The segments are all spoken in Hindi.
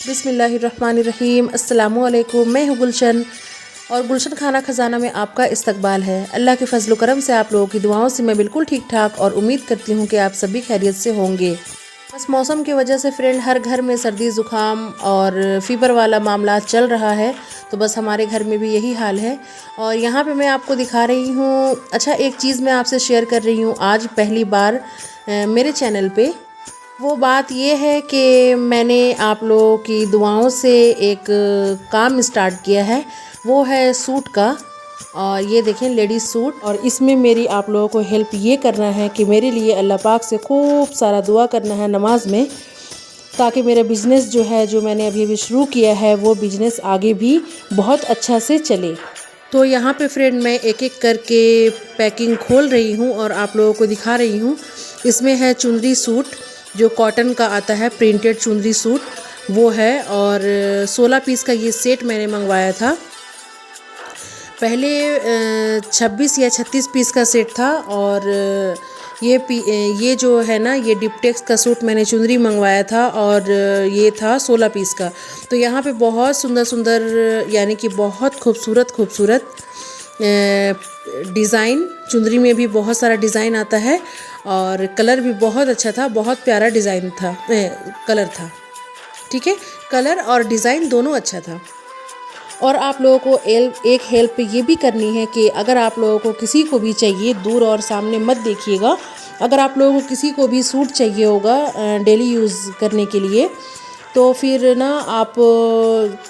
बिस्मिल्लाहिर्रहमानिर्रहीम। अस्सलामुअलैकुम। मैं हूँ गुलशन और गुलशन खाना खजाना में आपका इस्तकबाल है। अल्लाह के फजल करम से आप लोगों की दुआओं से मैं बिल्कुल ठीक ठाक और उम्मीद करती हूँ कि आप सभी खैरियत से होंगे। बस मौसम की वजह से फ्रेंड हर घर में सर्दी ज़ुकाम और फ़ीवर वाला मामला चल रहा है, तो बस हमारे घर में भी यही हाल है। और यहाँ पे मैं आपको दिखा रही हूँ, अच्छा एक चीज़ मैं आपसे शेयर कर रही हूँ आज पहली बार मेरे चैनल पे। वो बात ये है कि मैंने आप लोगों की दुआओं से एक काम स्टार्ट किया है, वो है सूट का। और ये देखें लेडीज़ सूट, और इसमें मेरी आप लोगों को हेल्प ये करना है कि मेरे लिए अल्लाह पाक से खूब सारा दुआ करना है नमाज में, ताकि मेरा बिज़नेस जो है, जो मैंने अभी अभी शुरू किया है, वो बिज़नेस आगे भी बहुत अच्छा से चले। तो यहाँ पे फ्रेंड मैं एक एक करके पैकिंग खोल रही हूँ और आप लोगों को दिखा रही हूँ। इसमें है चुनरी सूट जो कॉटन का आता है, प्रिंटेड चुनरी सूट वो है। और 16 पीस का ये सेट मैंने मंगवाया था। पहले 26 या 36 पीस का सेट था, और ये जो है ना, ये डिप्टेक्स का सूट मैंने चुनरी मंगवाया था और ये था 16 पीस का। तो यहाँ पे बहुत सुंदर सुंदर, यानी कि बहुत खूबसूरत खूबसूरत डिज़ाइन, चुनरी में भी बहुत सारा डिज़ाइन आता है और कलर भी बहुत अच्छा था, बहुत प्यारा डिज़ाइन था, कलर था। ठीक है, कलर और डिज़ाइन दोनों अच्छा था। और आप लोगों को एक हेल्प ये भी करनी है कि अगर आप लोगों को किसी को भी चाहिए, दूर और सामने मत देखिएगा, अगर आप लोगों को किसी को भी सूट चाहिए होगा डेली यूज़ करने के लिए, तो फिर ना आप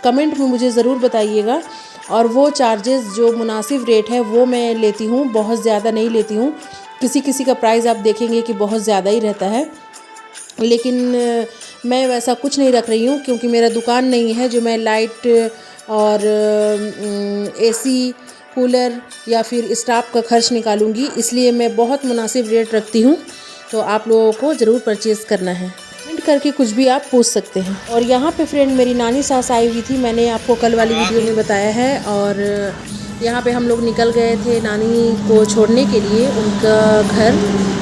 कमेंट में मुझे ज़रूर बताइएगा। और वो चार्जेस जो मुनासिब रेट है वो मैं लेती हूँ, बहुत ज़्यादा नहीं लेती हूँ। किसी किसी का प्राइस आप देखेंगे कि बहुत ज़्यादा ही रहता है, लेकिन मैं वैसा कुछ नहीं रख रही हूँ, क्योंकि मेरा दुकान नहीं है जो मैं लाइट और एसी, कूलर या फिर स्टाफ का खर्च निकालूंगी, इसलिए मैं बहुत मुनासिब रेट रखती हूँ। तो आप लोगों को ज़रूर परचेज़ करना है, कमेंट करके कुछ भी आप पूछ सकते हैं। और यहाँ पे फ्रेंड मेरी नानी सास आई हुई थी, मैंने आपको कल वाली वीडियो में बताया है। और यहाँ पे हम लोग निकल गए थे नानी को छोड़ने के लिए उनका घर।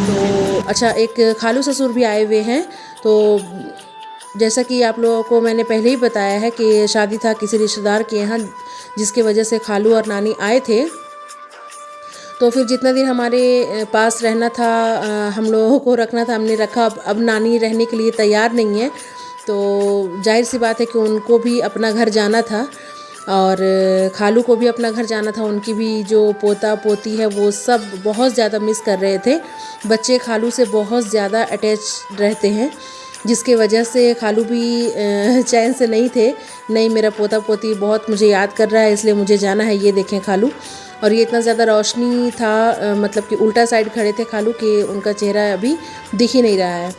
तो अच्छा, एक खालू ससुर भी आए हुए हैं। तो जैसा कि आप लोगों को मैंने पहले ही बताया है कि शादी था किसी रिश्तेदार के यहाँ, जिसके वजह से खालू और नानी आए थे। तो फिर जितना दिन हमारे पास रहना था, हम लोगों को रखना था, हमने रखा। अब नानी रहने के लिए तैयार नहीं है, तो जाहिर सी बात है कि उनको भी अपना घर जाना था और खालू को भी अपना घर जाना था। उनकी भी जो पोता पोती है वो सब बहुत ज़्यादा मिस कर रहे थे। बच्चे खालू से बहुत ज़्यादा अटैच रहते हैं, जिसके वजह से खालू भी चैन से नहीं थे। नहीं, मेरा पोता पोती बहुत मुझे याद कर रहा है, इसलिए मुझे जाना है। ये देखें खालू, और ये इतना ज़्यादा रोशनी था, मतलब कि उल्टा साइड खड़े थे खालू कि उनका चेहरा अभी दिख ही नहीं रहा है।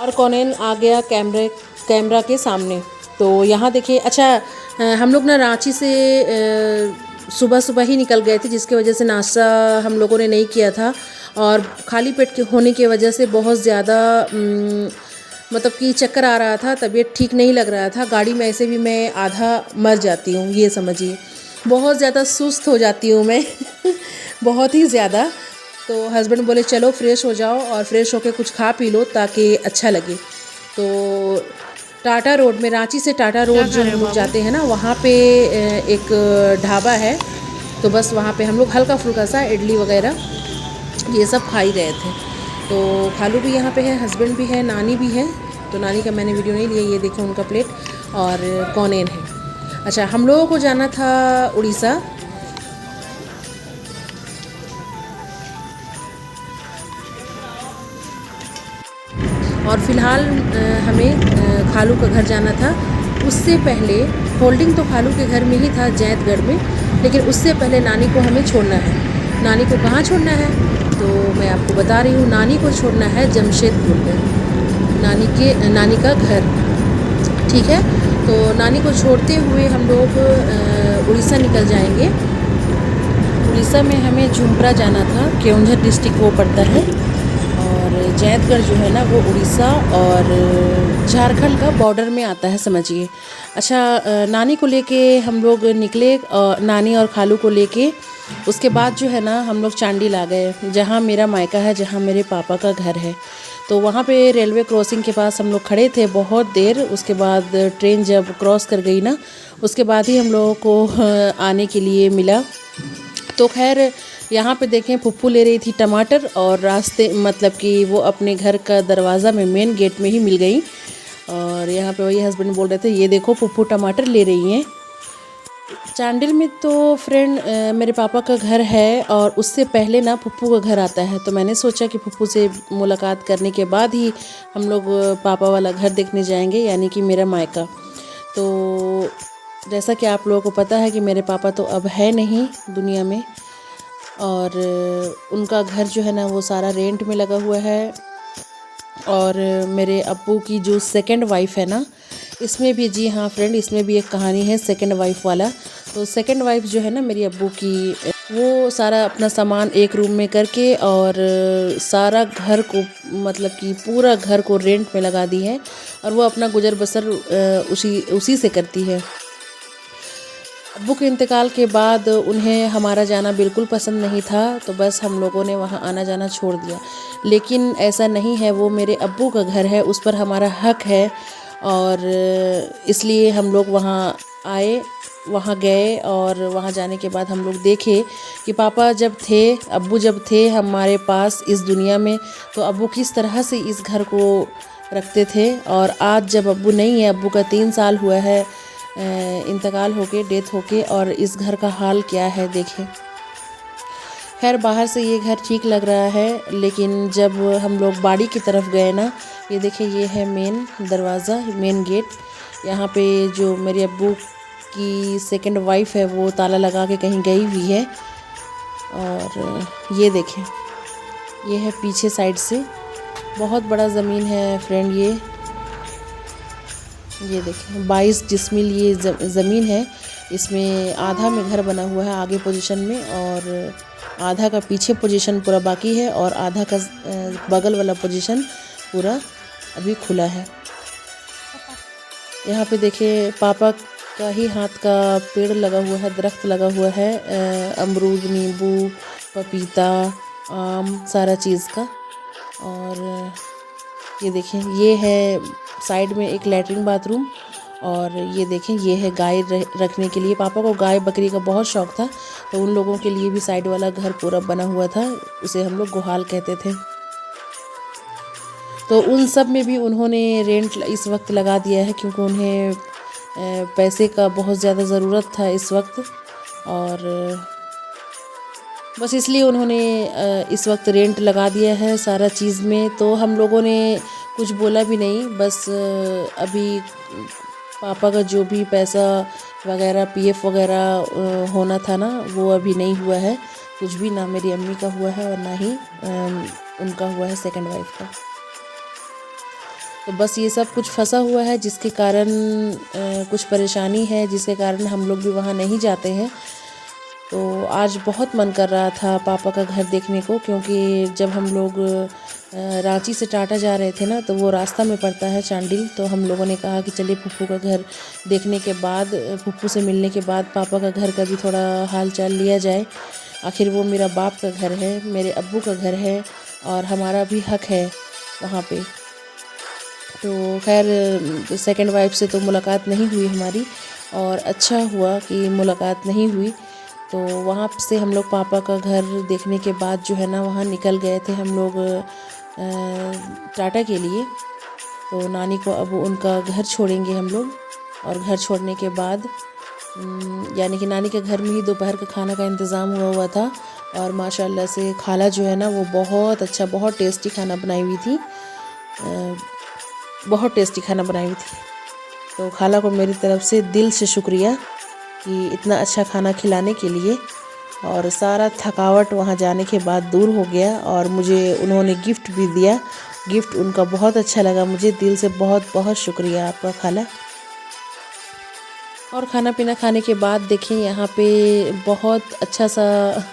और कौनैन आ गया कैमरा के सामने। तो यहाँ देखिए, अच्छा हम लोग ना रांची से सुबह सुबह ही निकल गए थे, जिसकी वजह से नाश्ता हम लोगों ने नहीं किया था। और खाली पेट के होने की वजह से बहुत ज़्यादा मतलब कि चक्कर आ रहा था, तबीयत ठीक नहीं लग रहा था। गाड़ी में ऐसे भी मैं आधा मर जाती हूँ, ये समझिए, बहुत ज़्यादा सुस्त हो जाती हूँ मैं बहुत ही ज़्यादा। तो हस्बैंड बोले चलो फ्रेश हो जाओ और फ्रेश होके कुछ खा पी लो ताकि अच्छा लगे। तो टाटा रोड में, रांची से टाटा रोड जो हम लोग जाते हैं ना, वहाँ पे एक ढाबा है। तो बस वहाँ पे हम लोग हल्का फुल्का सा इडली वगैरह ये सब खा ही रहे थे। तो खालू भी यहाँ पे है, हस्बैंड भी है, नानी भी है। तो नानी का मैंने वीडियो नहीं लिया, ये देखें उनका प्लेट। और कौनैन है। अच्छा, हम लोगों को जाना था उड़ीसा। और फ़िलहाल हमें खालू का घर जाना था। उससे पहले होल्डिंग तो खालू के घर में ही था, जैतगढ़ में, लेकिन उससे पहले नानी को हमें छोड़ना है। नानी को कहाँ छोड़ना है तो मैं आपको बता रही हूँ, नानी को छोड़ना है जमशेदपुर में, नानी का घर। ठीक है, तो नानी को छोड़ते हुए हम लोग उड़ीसा निकल जाएंगे। उड़ीसा में हमें झुंपरा जाना था, केओंझर डिस्ट्रिक्ट वो पड़ता है। और जैतगढ़ जो है ना, वो उड़ीसा और झारखंड का बॉर्डर में आता है, समझिए। अच्छा, नानी को लेके हम लोग निकले, नानी और खालू को लेके। उसके बाद जो है ना, हम लोग चांडिल आ गए, जहाँ मेरा मायका है, जहाँ मेरे पापा का घर है। तो वहाँ पे रेलवे क्रॉसिंग के पास हम लोग खड़े थे बहुत देर। उसके बाद ट्रेन जब क्रॉस कर गई ना, उसके बाद ही हम लोगों को आने के लिए मिला। तो खैर यहाँ पे देखें फुप्पू ले रही थी टमाटर, और रास्ते मतलब कि वो अपने घर का दरवाज़ा में मेन गेट में ही मिल गई। और यहाँ पे वही हस्बैंड बोल रहे थे ये देखो फुप्पू टमाटर ले रही हैं। चांडिल में तो फ्रेंड मेरे पापा का घर है, और उससे पहले ना फुप्पू का घर आता है। तो मैंने सोचा कि फुप्पू से मुलाकात करने के बाद ही हम लोग पापा वाला घर देखने जाएंगे, यानी कि मेरा मायका। तो जैसा कि आप लोगों को पता है कि मेरे पापा तो अब है नहीं दुनिया में, और उनका घर जो है ना वो सारा रेंट में लगा हुआ है। और मेरे अब्बू की जो सेकंड वाइफ है ना, इसमें भी, जी हाँ फ्रेंड, इसमें भी एक कहानी है सेकंड वाइफ वाला। तो सेकंड वाइफ जो है ना मेरी अब्बू की, वो सारा अपना सामान एक रूम में करके और सारा घर को, मतलब कि पूरा घर को रेंट में लगा दी है, और वो अपना गुजर बसर उसी से करती है। अब्बू के इंतकाल के बाद उन्हें हमारा जाना बिल्कुल पसंद नहीं था, तो बस हम लोगों ने वहाँ आना जाना छोड़ दिया। लेकिन ऐसा नहीं है, वो मेरे अब्बू का घर है, उस पर हमारा हक है, और इसलिए हम लोग वहाँ आए, वहाँ गए। और वहाँ जाने के बाद हम लोग देखे कि पापा जब थे, अब्बू जब थे हमारे पास इस दुनिया में, तो अब्बू किस तरह से इस घर को रखते थे। और आज जब अब्बू नहीं है, अब्बू का 3 साल हुआ है इंतकाल होके, डेथ होके, और इस घर का हाल क्या है देखें। खैर बाहर से ये घर ठीक लग रहा है, लेकिन जब हम लोग बाड़ी की तरफ गए ना, ये देखें, ये है मेन दरवाज़ा, मेन गेट। यहाँ पे जो मेरे अब्बू की सेकंड वाइफ है वो ताला लगा के कहीं गई हुई है। और ये देखें, ये है पीछे साइड से, बहुत बड़ा ज़मीन है फ्रेंड। ये देखें 22 डिसमिल ये ज़मीन है। इसमें आधा में घर बना हुआ है आगे पोजीशन में, और आधा का पीछे पोजीशन पूरा बाकी है, और आधा का बगल वाला पोजीशन पूरा अभी खुला है। यहाँ पे देखिए पापा का ही हाथ का पेड़ लगा हुआ है, दरख्त लगा हुआ है, अमरूद, नींबू, पपीता, आम, सारा चीज़ का। और ये देखें, ये है साइड में एक लैट्रिन बाथरूम। और ये देखें, ये है गाय रखने के लिए। पापा को गाय बकरी का बहुत शौक़ था, तो उन लोगों के लिए भी साइड वाला घर पूरा बना हुआ था, उसे हम लोग गुहाल कहते थे। तो उन सब में भी उन्होंने रेंट इस वक्त लगा दिया है, क्योंकि उन्हें पैसे का बहुत ज़्यादा ज़रूरत था इस वक्त, और बस इसलिए उन्होंने इस वक्त रेंट लगा दिया है सारा चीज़ में। तो हम लोगों ने कुछ बोला भी नहीं, बस अभी पापा का जो भी पैसा वगैरह पीएफ वगैरह होना था ना, वो अभी नहीं हुआ है कुछ भी, ना मेरी अम्मी का हुआ है और ना ही उनका हुआ है सेकंड वाइफ का। तो बस ये सब कुछ फंसा हुआ है, जिसके कारण कुछ परेशानी है, जिसके कारण हम लोग भी वहाँ नहीं जाते हैं। तो आज बहुत मन कर रहा था पापा का घर देखने को, क्योंकि जब हम लोग रांची से टाटा जा रहे थे ना, तो वो रास्ता में पड़ता है चांडिल। तो हम लोगों ने कहा कि चलिए फुप्पू का घर देखने के बाद, फुप्पू से मिलने के बाद पापा का घर का भी थोड़ा हाल चाल लिया जाए। आखिर वो मेरा बाप का घर है, मेरे अब्बू का घर है, और हमारा भी हक है वहाँ पे। तो खैर सेकंड वाइफ से तो मुलाकात नहीं हुई हमारी, और अच्छा हुआ कि मुलाकात नहीं हुई। तो वहाँ से हम लोग पापा का घर देखने के बाद जो है ना, वहाँ निकल गए थे हम लोग टाटा के लिए। तो नानी को अब उनका घर छोड़ेंगे हम लोग, और घर छोड़ने के बाद यानी कि नानी के घर में ही दोपहर का खाना का इंतज़ाम हुआ था। और माशाल्लाह से खाला जो है ना, वो बहुत अच्छा, बहुत टेस्टी खाना बनाई हुई थी, बहुत टेस्टी खाना बनाई हुई थी। तो खाला को मेरी तरफ से दिल से शुक्रिया कि इतना अच्छा खाना खिलाने के लिए। और सारा थकावट वहाँ जाने के बाद दूर हो गया, और मुझे उन्होंने गिफ्ट भी दिया। गिफ्ट उनका बहुत अच्छा लगा मुझे, दिल से बहुत बहुत शुक्रिया आपका खाला। और खाना पीना खाने के बाद देखें, यहाँ पे बहुत अच्छा सा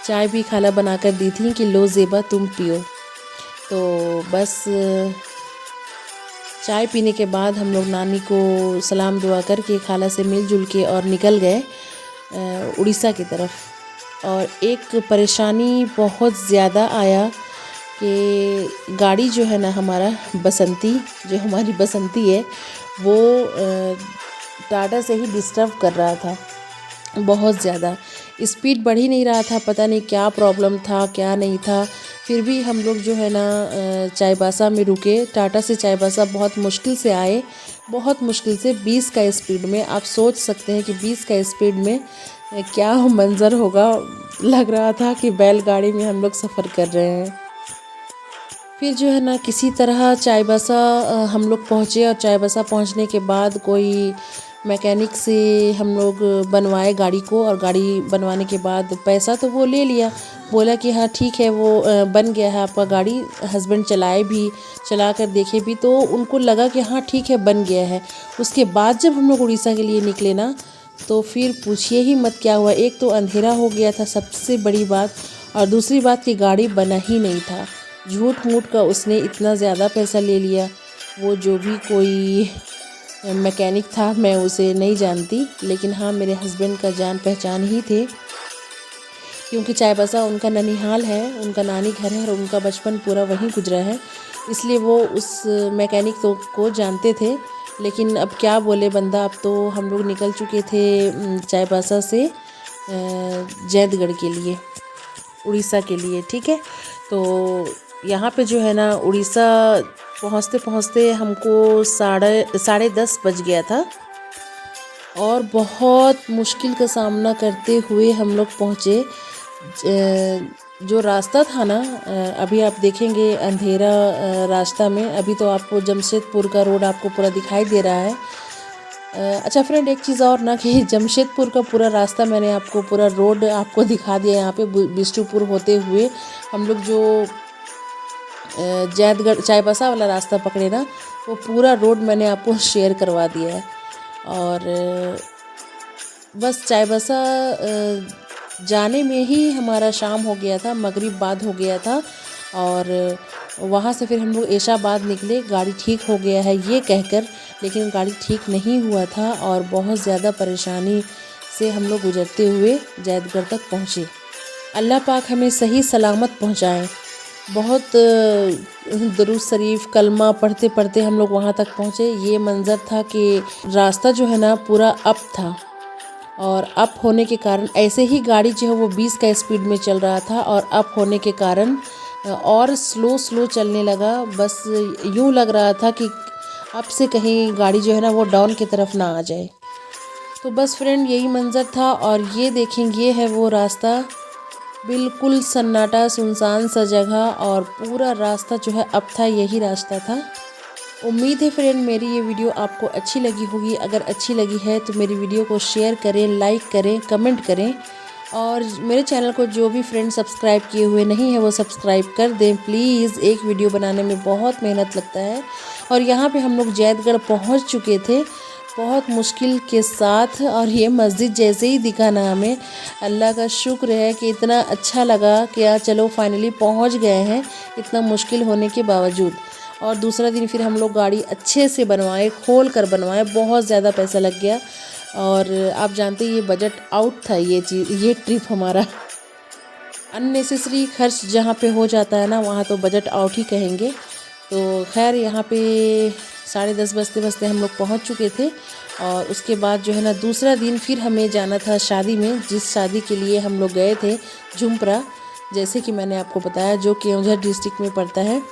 चाय भी खाला बना कर दी थी कि लो ज़ेबा तुम पियो। तो बस चाय पीने के बाद हम लोग नानी को सलाम दुआ करके खाला से मिलजुल के और निकल गए उड़ीसा की तरफ। और एक परेशानी बहुत ज़्यादा आया कि गाड़ी जो है ना हमारा बसंती, जो हमारी बसंती है वो टाटा से ही डिस्टर्ब कर रहा था बहुत ज़्यादा। स्पीड बढ़ ही नहीं रहा था, पता नहीं क्या प्रॉब्लम था क्या नहीं था। फिर भी हम लोग जो है ना चाईबासा में रुके। टाटा से चाईबासा बहुत मुश्किल से आए, बहुत मुश्किल से 20 का स्पीड में। आप सोच सकते हैं कि 20 का स्पीड में क्या मंज़र होगा। लग रहा था कि बैलगाड़ी में हम लोग सफ़र कर रहे हैं। फिर जो है ना किसी तरह चाईबासा हम लोग पहुँचे, और चाईबासा पहुँचने के बाद कोई मैकेनिक से हम लोग बनवाए गाड़ी को, और गाड़ी बनवाने के बाद पैसा तो वो ले लिया। बोला कि हाँ ठीक है, वो बन गया है आपका गाड़ी। हस्बैंड चलाए भी, चला कर देखे भी, तो उनको लगा कि हाँ ठीक है बन गया है। उसके बाद जब हम लोग उड़ीसा के लिए निकले ना, तो फिर पूछिए ही मत क्या हुआ। एक तो अंधेरा हो गया था सबसे बड़ी बात, और दूसरी बात कि गाड़ी बना ही नहीं था। झूठ मूठ का उसने इतना ज़्यादा पैसा ले लिया। वो जो भी कोई मैकेनिक था, मैं उसे नहीं जानती, लेकिन हाँ मेरे हस्बैंड का जान पहचान ही थे, क्योंकि चाईबासा उनका ननिहाल है, उनका नानी घर है, और उनका बचपन पूरा वहीं गुजरा है, इसलिए वो उस मैकेनिक को जानते थे। लेकिन अब क्या बोले बंदा, अब तो हम लोग निकल चुके थे चाईबासा से जैदगढ़ के लिए, उड़ीसा के लिए। ठीक है, तो यहाँ पे जो है ना उड़ीसा पहुँचते पहुँचते हमको 10:30 बज गया था, और बहुत मुश्किल का सामना करते हुए हम लोग पहुँचे। जो रास्ता था ना, अभी आप देखेंगे अंधेरा रास्ता में। अभी तो आपको जमशेदपुर का रोड आपको पूरा दिखाई दे रहा है। अच्छा फ्रेंड, एक चीज़ और ना, कि जमशेदपुर का पूरा रास्ता मैंने आपको, पूरा रोड आपको दिखा दिया। यहाँ पे बिष्टुपुर होते हुए हम लोग जो जैदगढ़ चाईबासा वाला रास्ता पकड़े ना, वो पूरा रोड मैंने आपको शेयर करवा दिया है। और बस चाईबासा जाने में ही हमारा शाम हो गया था, मगरिब बाद हो गया था। और वहाँ से फिर हम लोग ऐशाबाद निकले, गाड़ी ठीक हो गया है ये कहकर, लेकिन गाड़ी ठीक नहीं हुआ था, और बहुत ज़्यादा परेशानी से हम लोग गुजरते हुए जैदगढ़ तक पहुँचे। अल्लाह पाक हमें सही सलामत पहुँचाए। बहुत दुरूद शरीफ कलमा पढ़ते पढ़ते हम लोग वहाँ तक पहुँचे। ये मंज़र था कि रास्ता जो है ना पूरा अप था, और अप होने के कारण ऐसे ही गाड़ी जो है वो 20 का स्पीड में चल रहा था, और अप होने के कारण और स्लो चलने लगा। बस यूँ लग रहा था कि अप से कहीं गाड़ी जो है ना वो डाउन की तरफ ना आ जाए। तो बस फ्रेंड यही मंज़र था। और ये देखें, ये है वो रास्ता, बिल्कुल सन्नाटा सुनसान सा जगह, और पूरा रास्ता जो है अब था, यही रास्ता था। उम्मीद है फ्रेंड मेरी ये वीडियो आपको अच्छी लगी होगी। अगर अच्छी लगी है तो मेरी वीडियो को शेयर करें, लाइक करें, कमेंट करें, और मेरे चैनल को जो भी फ्रेंड सब्सक्राइब किए हुए नहीं है वो सब्सक्राइब कर दें प्लीज़। एक वीडियो बनाने में बहुत मेहनत लगता है। और यहाँ पे हम लोग जैदगढ़ पहुँच चुके थे बहुत मुश्किल के साथ, और ये मस्जिद जैसे ही दिखा ना हमें, अल्लाह का शुक्र है कि इतना अच्छा लगा कि चलो फाइनली पहुंच गए हैं, इतना मुश्किल होने के बावजूद। और दूसरा दिन फिर हम लोग गाड़ी अच्छे से बनवाए, खोल कर बनवाए, बहुत ज़्यादा पैसा लग गया। और आप जानते हैं ये बजट आउट था, ये ट्रिप हमारा। अननेसेसरी खर्च जहाँ पे हो जाता है ना, वहाँ तो बजट आउट ही कहेंगे। तो खैर यहाँ पे 10:30 बजते बजते हम लोग पहुँच चुके थे। और उसके बाद जो है ना दूसरा दिन फिर हमें जाना था शादी में, जिस शादी के लिए हम लोग गए थे झुमपुरा, जैसे कि मैंने आपको बताया, जो केओंझर डिस्ट्रिक्ट में पड़ता है।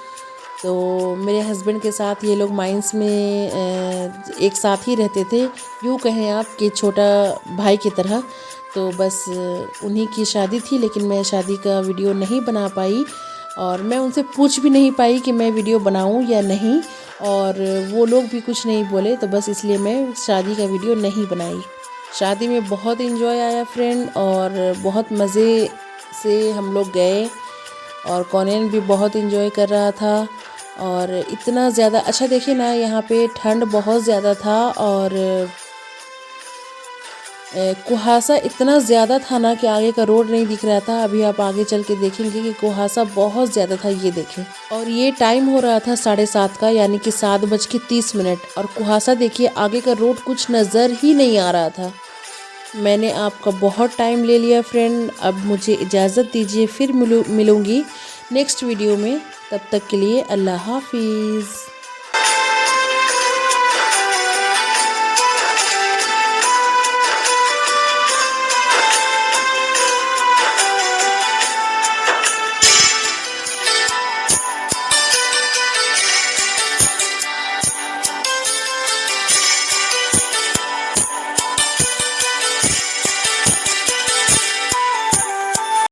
तो मेरे हस्बैंड के साथ ये लोग माइंस में एक साथ ही रहते थे, यूँ कहें आप कि छोटा भाई की तरह। तो बस उन्हीं की शादी थी, लेकिन मैं शादी का वीडियो नहीं बना पाई, और मैं उनसे पूछ भी नहीं पाई कि मैं वीडियो बनाऊं या नहीं, और वो लोग भी कुछ नहीं बोले, तो बस इसलिए मैं शादी का वीडियो नहीं बनाई। शादी में बहुत एंजॉय आया फ्रेंड, और बहुत मज़े से हम लोग गए, और कॉनेन भी बहुत एंजॉय कर रहा था। और इतना ज़्यादा अच्छा, देखिए ना यहाँ पे ठंड बहुत ज़्यादा था, और कुहासा इतना ज़्यादा था ना कि आगे का रोड नहीं दिख रहा था। अभी आप आगे चल के देखेंगे कि कुहासा बहुत ज़्यादा था, ये देखें। और ये टाइम हो रहा था 7:30 का, यानी कि 7:30, और कुहासा देखिए, आगे का रोड कुछ नज़र ही नहीं आ रहा था। मैंने आपका बहुत टाइम ले लिया फ्रेंड, अब मुझे इजाज़त दीजिए, फिर मिलूँगी नेक्स्ट वीडियो में। तब तक के लिए अल्लाह हाफिज़।